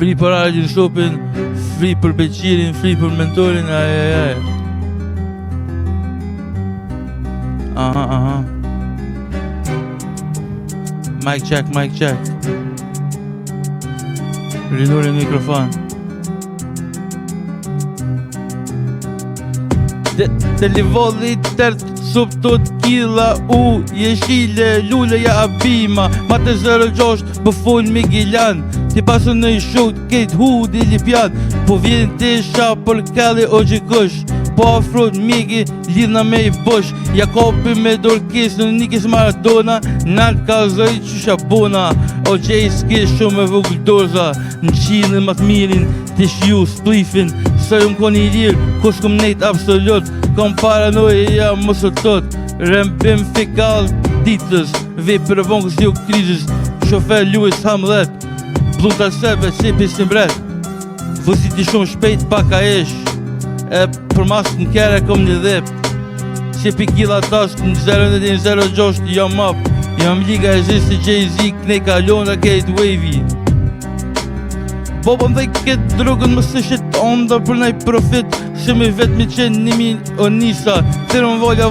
Free për Argjën Shopin, free për Beqirin, free për Mentorin, ajajaj. Aha. Mic check. Rinuri mikrofon. Të livolli tërt, sup tot killa, jeshile, luleja abima, ma të 06, për full Migilan, ti pasën në i shut, kejt hudi lipjan, po vjen të isha për kalli o gjikush, po afrot Migi, lidhna me i bush, Jakobi me dorkes në Nikis Maradona, nalt ka zëj qysha bona, o gjej s'ke shumë e vogël doza, në qinë më të mirin, të shju splifin, së jëm koni i lirë, kus këm nejt absolut, kom paranoje ja mësë tot, rembim fikal ditës, vej për vongës jo krizës, shofer Lewis Hamlet, bluta sebe, sepi si mbret, vësit i shumë shpejt paka ish, e për mas në kere kom një dhep, sepi kila task në 0-06 jam up, jam liga e zisë Jay-Z, kneka Londra Gate Wavy. Boba më dhe këtë drogën më së shetë onda për nëj profit, se me vetë me qenë 1000 o nisa, tërën volja,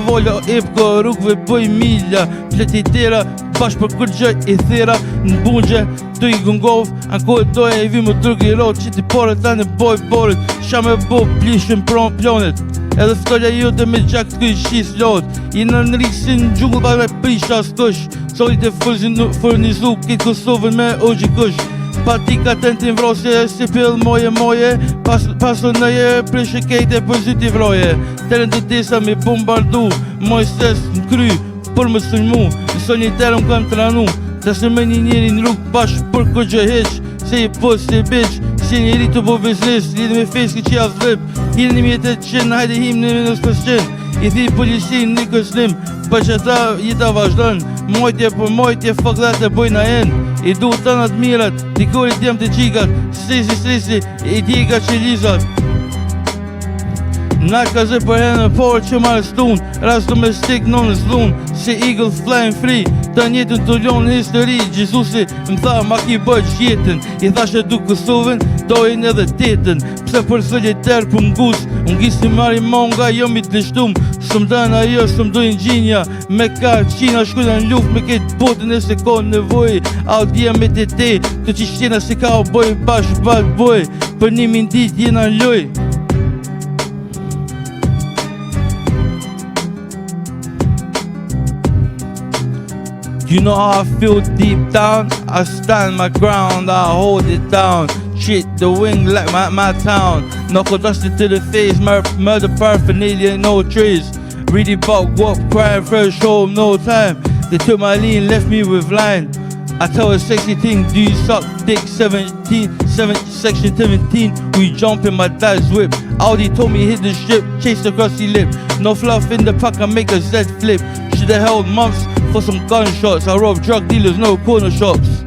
epko, rrugve bëj milja, pletitera, bash për kur gjë i thera, në bungje, të i gëngov, anko e doja e vi më drugë i rot, që ti pare ta në boj borit, sha me bo plishën planet, edhe ftolla jote me gjak të këj shis lot, i në riksin gjungull ba me prisha s'kush, solit e furnizu këtë Kosovën me o gjikush, patika tentin vrosje, si pill moje, paso nëje prishe kejte për zyti vroje, teren të tesa me bombardu, moj ses në kry, për më sulmu, në soliterëm kam të ranu, të se me një njeri në rrug pash për këgjë heq, se i pos, se i bitch, se njeri të bo biznes, lidhë me feski që javë zlip, hirë një mjetet qenë, hajde him në minus për qenë, i thi polisin një këslim, për që ta jeta vazhdojnë, mojtje për mojtje, fëklat e bojna enë, i du të në të mirat, dikor i djem të qikat, stresi, i djeka që lizat. Na ka zë për herë në porë që marë stun, ras domestik non zlun, si eagle flying free, të njetën të ljonë histori, Gjezusi më tha ma ki bëjt jetën, i thashe du Kosovën, dojnë edhe tetën, pse për soliter për mgus, unë gjisi mari monga, jo mi të lishtum, së më dënë ajo, së më dojnë gjinja, me ka qina shkulla në luft, me këtë botën e se ka nevoj, audija me të që shtjena si ka o boj, bashkë bat boj, për një mindit jena në loj. You know how I feel deep down, I stand my ground, I hold it down, shit the wing like my town, knuckle dusted to the face, murder paraphernalia, no trace, really about what crying first show no time, they took my lean, left me with line, I tell a sexy thing, do you suck dick, section 17, we jump in my dad's whip, Audi told me hit the strip, chased across the lip, no fluff in the pack, I make a Z flip, should've held months, for some gunshots, I rob drug dealers, no corner shops.